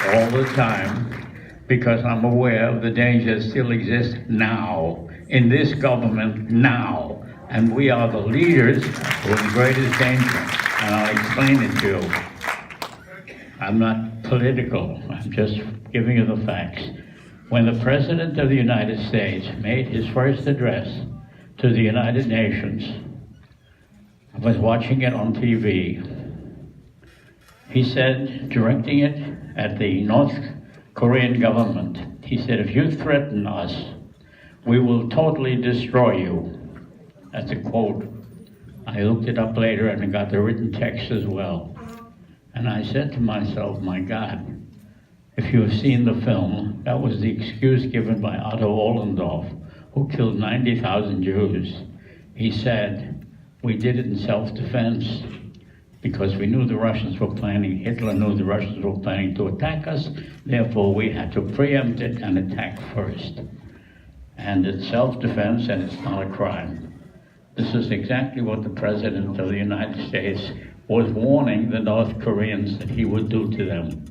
all the time because I'm aware of the danger that still exists now, in this government now. And we are the leaders who are in greatest danger. And I'll explain it to you. I'm not political, I'm just giving you the facts. When the President of the United States made his first address to the United Nations, I was watching it on TV. He said, directing it at the North Korean government, he said, if you threaten us, we will totally destroy you. That's a quote. I looked it up later and I got the written text as well. And I said to myself, my God, if you have seen the film, that was the excuse given by Otto Ollendorf, who killed 90,000 Jews. He said, we did it in self-defense because we knew the Russians were planning, Hitler knew the Russians were planning to attack us, therefore we had to preempt it and attack first. And it's self-defense and it's not a crime. This is exactly what the President of the United States was warning the North Koreans that he would do to them.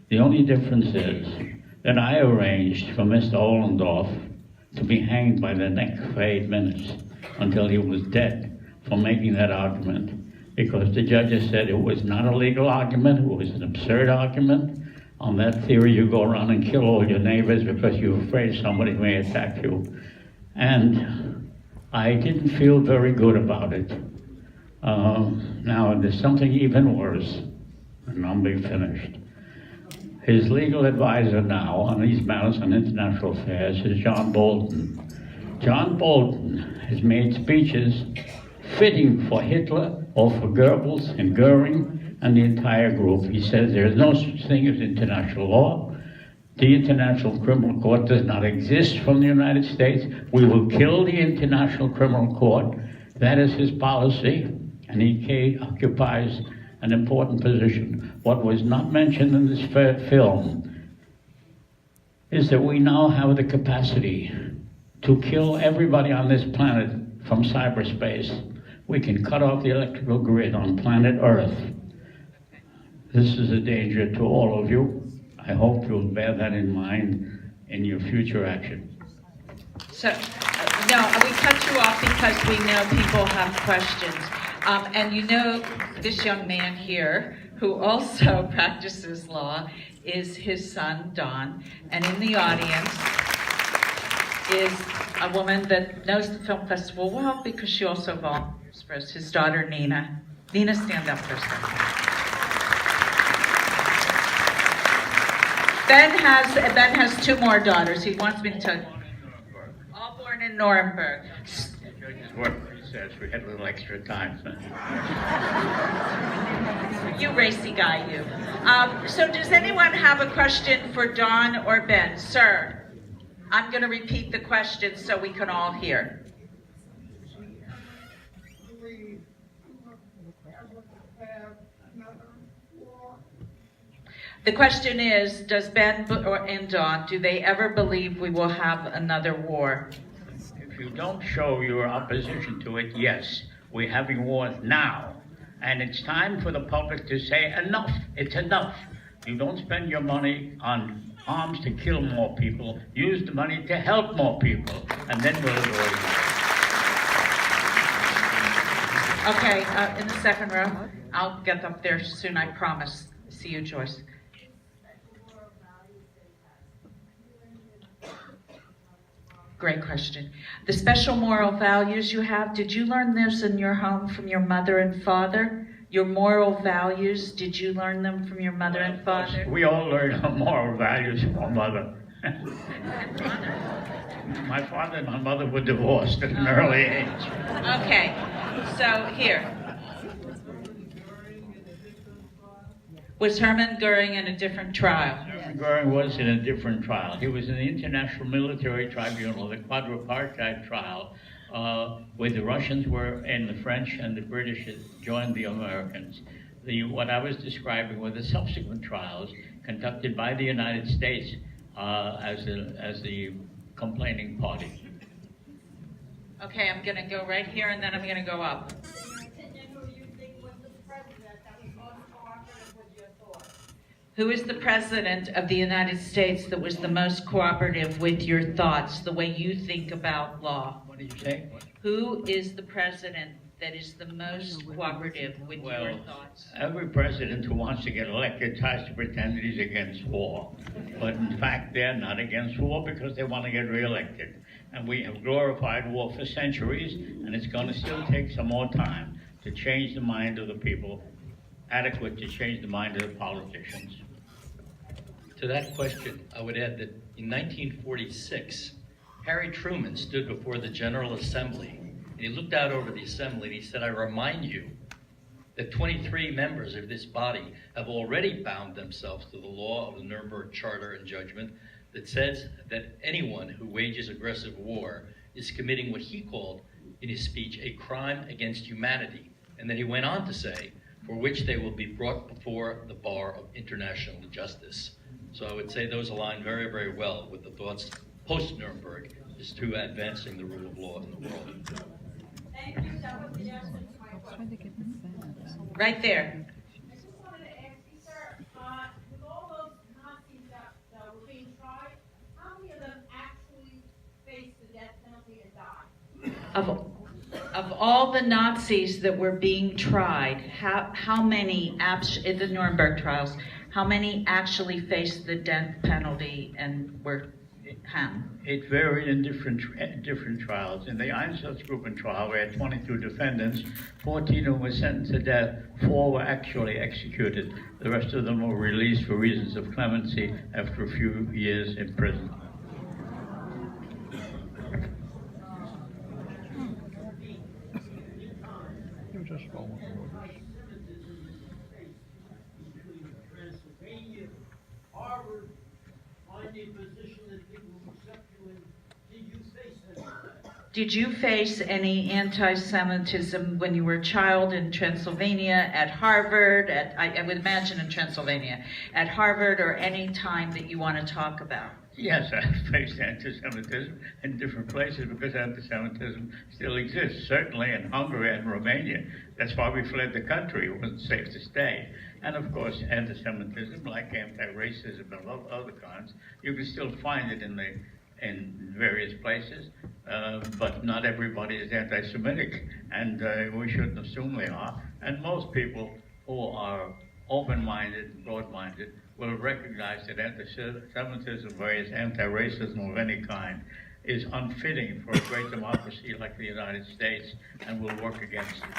The only difference is that I arranged for Mr. Ollendorf to be hanged by the neck for 8 minutes until he was dead for making that argument, because the judges said it was not a legal argument, it was an absurd argument. On that theory, you go around and kill all your neighbors because you're afraid somebody may attack you. And I didn't feel very good about it. Now, there's something even worse, and I'll be finished. His legal advisor now on these matters on international affairs is John Bolton. John Bolton has made speeches fitting for Hitler or for Goebbels and Goering and the entire group. He says there is no such thing as international law. The International Criminal Court does not exist from the United States. We will kill the International Criminal Court. That is his policy, and he occupies an important position. What was not mentioned in this film is that we now have the capacity to kill everybody on this planet from cyberspace. We can cut off the electrical grid on planet Earth. This is a danger to all of you. I hope you'll bear that in mind in your future action. So, no, we cut you off because we know people have questions. And you know, this young man here, who also practices law, is his son, Don. And in the audience is a woman that knows the film festival well because she also volunteers for us, his daughter, Nina. Nina, stand up for a second. Ben has 2 more daughters. He wants me to tell you. All born in Nuremberg. Says we had a little extra time. You racy guy, you. So does anyone have a question for Don or Ben? Sir, I'm going to repeat the question so we can all hear. The question is, does Ben and Don, do they ever believe we will have another war? If you don't show your opposition to it, yes, we're having wars now. And it's time for the public to say, enough, it's enough. You don't spend your money on arms to kill more people. Use the money to help more people. And then we'll avoid it. Okay, in the second row. I'll get up there soon, I promise. See you, Joyce. Great question. The special moral values you have, did you learn this in your home from your mother and father? Your moral values, did you learn them from your mother and father? We all learn our moral values from our mother. My father and my mother were divorced at an early age. Okay, so here. Was Hermann Goering in a different trial? Hermann Goering was in a different trial. He was in the International Military Tribunal, the quadripartite trial, where the Russians were and the French and the British joined the Americans. What I was describing were the subsequent trials conducted by the United States as the complaining party. Okay, I'm going to go right here and then I'm going to go up. Who is the president of the United States that was the most cooperative with your thoughts, the way you think about law? What did you say? Who is the president that is the most cooperative with your thoughts? Every president who wants to get elected tries to pretend that he's against war. But in fact, they're not against war because they want to get reelected. And we have glorified war for centuries, and it's going to still take some more time to change the mind of the people, adequate to change the mind of the politicians. To that question, I would add that in 1946, Harry Truman stood before the General Assembly, and he looked out over the assembly and he said, "I remind you that 23 members of this body have already bound themselves to the law of the Nuremberg Charter and Judgment that says that anyone who wages aggressive war is committing what he called in his speech a crime against humanity." And then he went on to say, "for which they will be brought before the bar of international justice." So I would say those align very, very well with the thoughts post-Nuremberg as to advancing the rule of law in the world. Thank you. That was the answer to my question. Right there. I just wanted to ask you, sir, with all those Nazis that were being tried, how many of them actually faced the death penalty and died? Of all the Nazis that were being tried, how many, in the Nuremberg trials, how many actually faced the death penalty and were hanged? It varied in different trials. In the Einsatzgruppen trial, we had 22 defendants. 14 of them were sentenced to death. 4 were actually executed. The rest of them were released for reasons of clemency after a few years in prison. Harvard, find a position that people will accept you in. Did you face any of that? Did you face any anti-Semitism when you were a child in Transylvania, at Harvard, I would imagine in Transylvania, at Harvard, or any time that you want to talk about? Yes, I faced anti-Semitism in different places because anti-Semitism still exists, certainly in Hungary and Romania. That's why we fled the country. It wasn't safe to stay. And of course, anti-Semitism, like anti-racism and other kinds, you can still find it in various places, but not everybody is anti-Semitic, and we shouldn't assume they are. And most people who are open-minded, broad-minded, will recognize that anti-Semitism, whereas anti-racism of any kind, is unfitting for a great democracy like the United States, and will work against it.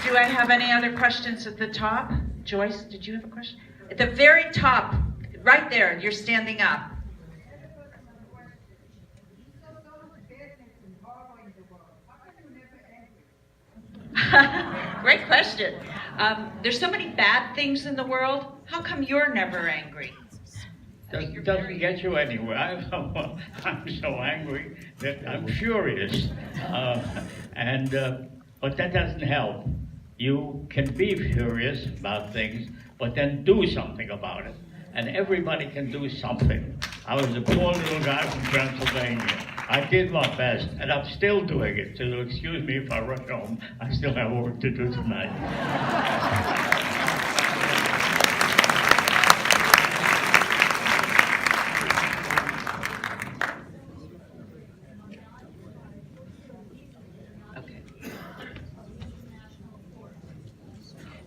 Do I have any other questions at the top? Joyce, did you have a question? At the very top, right there, you're standing up. Great question. There's so many bad things in the world. How come you're never angry? Doesn't get you anywhere. I'm so angry that I'm furious, but that doesn't help. You can be furious about things, but then do something about it. And everybody can do something. I was a poor little guy from Pennsylvania. I did my best, and I'm still doing it. So excuse me if I rush home. I still have work to do tonight. Okay.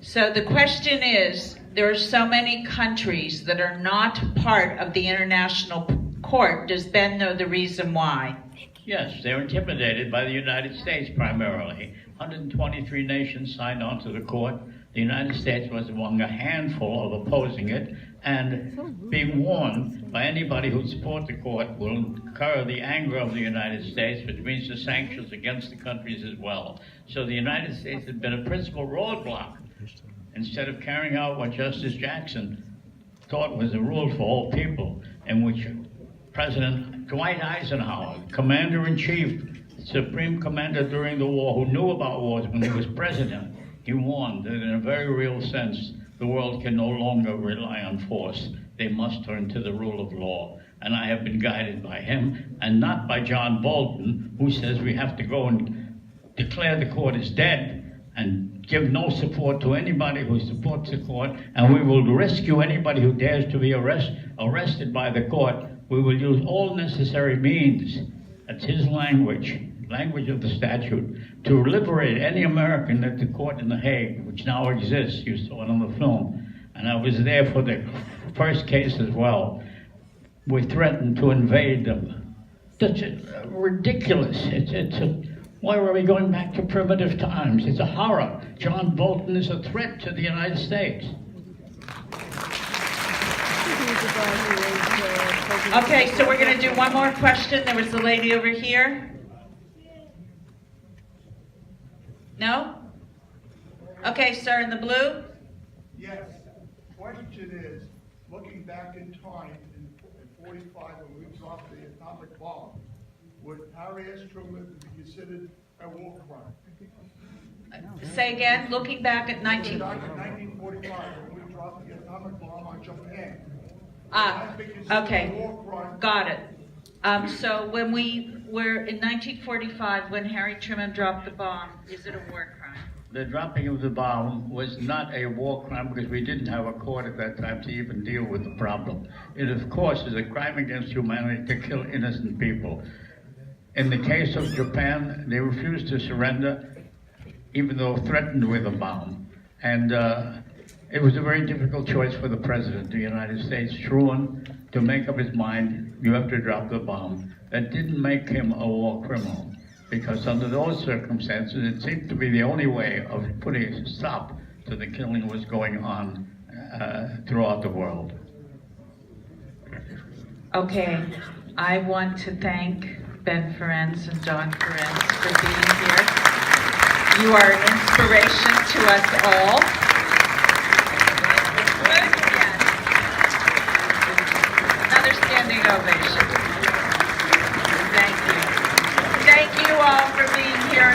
So the question is, there are so many countries that are not part of the international court. Does Ben know the reason why? Yes, they're intimidated by the United States primarily. 123 nations signed on to the court. The United States was among a handful of opposing it, and being warned by anybody who supports the court will incur the anger of the United States, which means the sanctions against the countries as well. So the United States has been a principal roadblock. Instead of carrying out what Justice Jackson thought was a rule for all people, in which President Dwight Eisenhower, Commander-in-Chief, Supreme Commander during the war, who knew about wars when he was president, he warned that in a very real sense, the world can no longer rely on force. They must turn to the rule of law. And I have been guided by him, and not by John Bolton, who says we have to go and declare the court is dead, and give no support to anybody who supports the court, and we will rescue anybody who dares to be arrested by the court. We will use all necessary means. That's his language of the statute, to liberate any American at the court in The Hague, which now exists. You saw it on the film. And I was there for the first case as well. We threatened to invade them. That's ridiculous. Why are we going back to primitive times? It's a horror. John Bolton is a threat to the United States. Okay, so we're going to do one more question. There was the lady over here. No? Okay, sir in the blue. Yes. Question is, looking back in time, in 45, when we dropped the atomic bomb, would Harry S. Truman be considered a war crime? Say again, looking back at Back in 1945, when we dropped the atomic bomb on Japan. Okay, A war crime. got it. So when we were in 1945, when Harry Truman dropped the bomb, is it a war crime? The dropping of the bomb was not a war crime because we didn't have a court at that time to even deal with the problem. It, of course, is a crime against humanity to kill innocent people. In the case of Japan, they refused to surrender, even though threatened with a bomb. And it was a very difficult choice for the President of the United States, Truman, to make up his mind, you have to drop the bomb. That didn't make him a war criminal, because under those circumstances, it seemed to be the only way of putting a stop to the killing that was going on throughout the world. Okay, I want to thank Ben Ferencz and Don Ferencz for being here. You are an inspiration to us all. Another standing ovation. Thank you. Thank you all for being here.